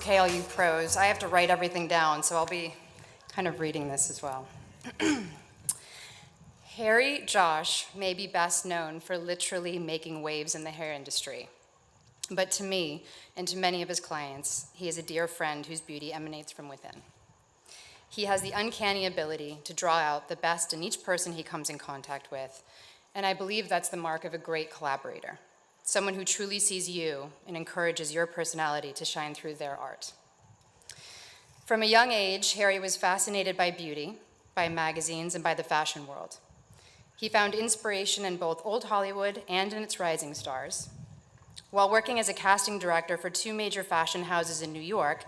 Okay, all you pros. I have to write everything down, so I'll be kind of reading this as well. Harry Josh may be best known for literally making waves in the hair industry. But to me, and to many of his clients, he is a dear friend whose beauty emanates from within. He has the uncanny ability to draw out the best in each person he comes in contact with, and I believe that's the mark of a great collaborator, someone who truly sees you and encourages your personality to shine through their art. From a young age, Harry was fascinated by beauty, by magazines, and by the fashion world. He found inspiration in both old Hollywood and in its rising stars. While working as a casting director for 2 major fashion houses in New York,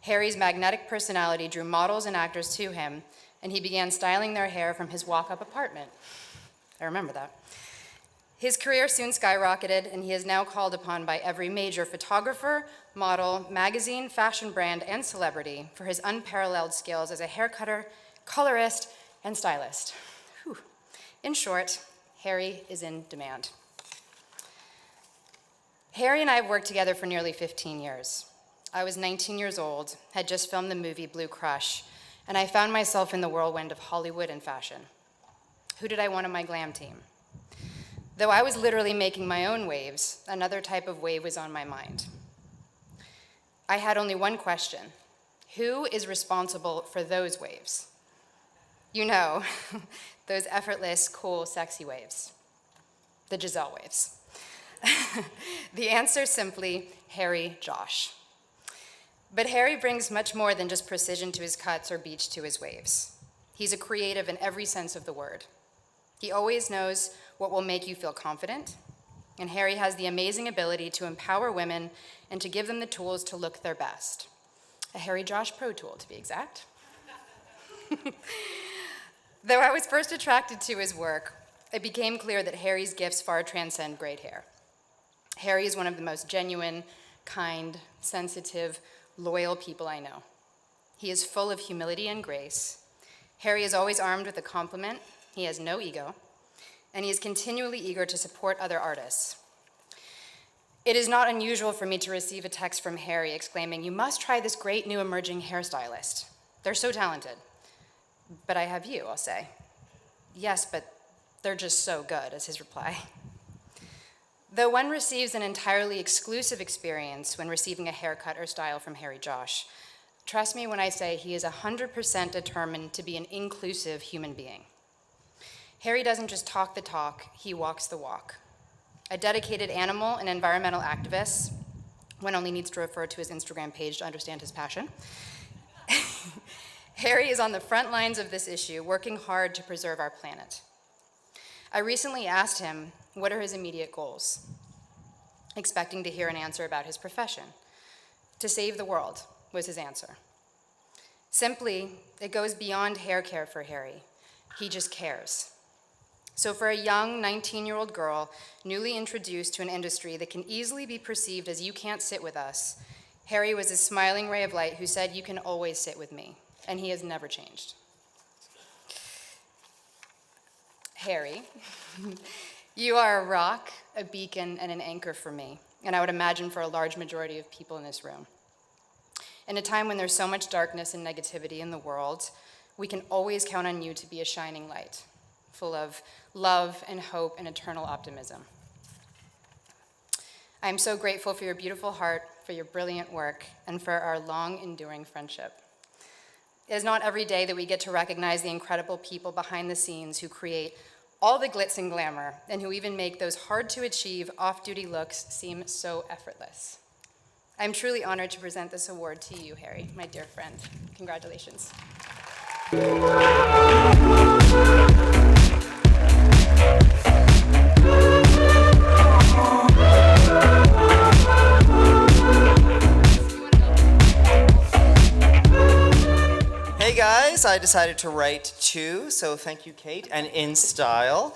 Harry's magnetic personality drew models and actors to him, and he began styling their hair from his walk-up apartment. I remember that. His career soon skyrocketed, and he is now called upon by every major photographer, model, magazine, fashion brand, and celebrity for his unparalleled skills as a hair cutter, colorist, and stylist. Whew. In short, Harry is in demand. Harry and I have worked together for nearly 15 years. I was 19 years old, had just filmed the movie Blue Crush, and I found myself in the whirlwind of Hollywood and fashion. Who did I want on my glam team? Though I was literally making my own waves, another type of wave was on my mind. I had only one question: who is responsible for those waves? You know, those effortless, cool, sexy waves. The Giselle waves. The answer simply, Harry Josh. But Harry brings much more than just precision to his cuts or beach to his waves. He's a creative in every sense of the word. He always knows what will make you feel confident, and Harry has the amazing ability to empower women and to give them the tools to look their best. A Harry Josh Pro Tool, to be exact. Though I was first attracted to his work, it became clear that Harry's gifts far transcend great hair. Harry is one of the most genuine, kind, sensitive, loyal people I know. He is full of humility and grace. Harry is always armed with a compliment. He has no ego, and he is continually eager to support other artists. It is not unusual for me to receive a text from Harry exclaiming, "You must try this great new emerging hairstylist. They're so talented." "But I have you," I'll say. "Yes, but they're just so good," is his reply. Though one receives an entirely exclusive experience when receiving a haircut or style from Harry Josh, trust me when I say he is 100% determined to be an inclusive human being. Harry doesn't just talk the talk, he walks the walk. A dedicated animal and environmental activist, one only needs to refer to his Instagram page to understand his passion. Harry is on the front lines of this issue, working hard to preserve our planet. I recently asked him, what are his immediate goals? Expecting to hear an answer about his profession. To save the world was his answer. Simply, it goes beyond hair care for Harry. He just cares. So for a young 19-year-old girl, newly introduced to an industry that can easily be perceived as "you can't sit with us," Harry was a smiling ray of light who said, "You can always sit with me," and he has never changed. Harry, you are a rock, a beacon, and an anchor for me, and I would imagine for a large majority of people in this room. In a time when there's so much darkness and negativity in the world, we can always count on you to be a shining light, full of love and hope and eternal optimism. I am so grateful for your beautiful heart, for your brilliant work, and for our long, enduring friendship. It is not every day that we get to recognize the incredible people behind the scenes who create all the glitz and glamour, and who even make those hard-to-achieve off-duty looks seem so effortless. I'm truly honored to present this award to you, Harry, my dear friend. Congratulations. Hey guys, I decided to write 2, so thank you, Kate, and InStyle.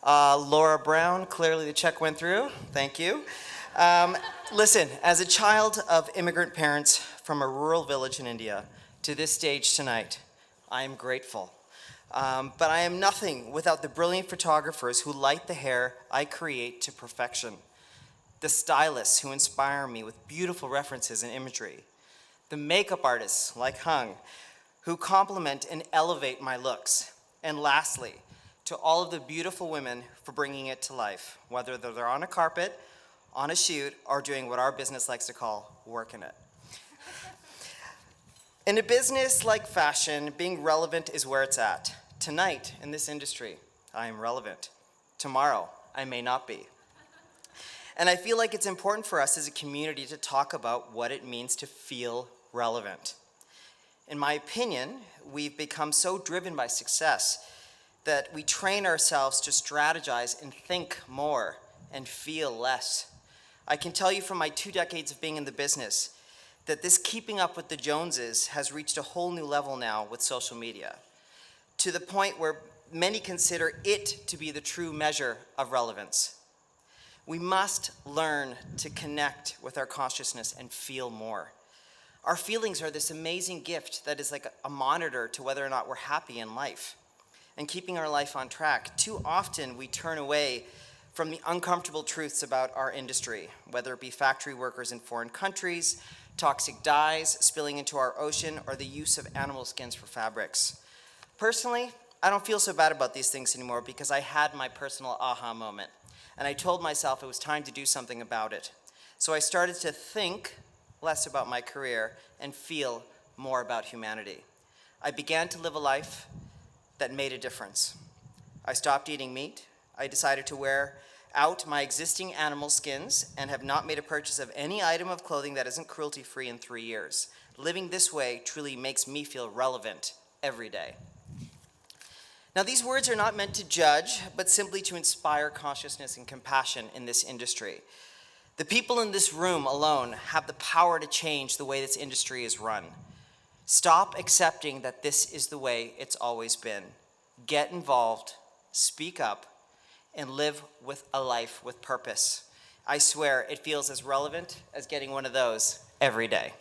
Laura Brown, clearly the check went through. Thank you. Listen, as a child of immigrant parents from a rural village in India to this stage tonight, I am grateful. But I am nothing without the brilliant photographers who light the hair I create to perfection. The stylists who inspire me with beautiful references and imagery. the makeup artists like Hung, who complement and elevate my looks. And lastly, to all of the beautiful women for bringing it to life, whether they're on a carpet, on a shoot, or doing what our business likes to call working it. In a business like fashion, being relevant is where it's at. Tonight, in this industry, I am relevant. Tomorrow, I may not be. And I feel like it's important for us as a community to talk about what it means to feel relevant. In my opinion, we've become so driven by success that we train ourselves to strategize and think more and feel less. I can tell you from my 2 decades of being in the business that this keeping up with the Joneses has reached a whole new level now with social media, to the point where many consider it to be the true measure of relevance. We must learn to connect with our consciousness and feel more. Our feelings are this amazing gift that is like a monitor to whether or not we're happy in life and keeping our life on track. Too often we turn away from the uncomfortable truths about our industry, whether it be factory workers in foreign countries, toxic dyes spilling into our ocean, or the use of animal skins for fabrics. Personally, I don't feel so bad about these things anymore because I had my personal aha moment, and I told myself it was time to do something about it. So I started to think less about my career and feel more about humanity. I began to live a life that made a difference. I stopped eating meat. I decided to wear out my existing animal skins and have not made a purchase of any item of clothing that isn't cruelty-free in 3 years. Living this way truly makes me feel relevant every day. Now, these words are not meant to judge, but simply to inspire consciousness and compassion in this industry. The people in this room alone have the power to change the way this industry is run. Stop accepting that this is the way it's always been. Get involved, speak up, and live with a life with purpose. I swear it feels as relevant as getting one of those every day.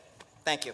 Thank you.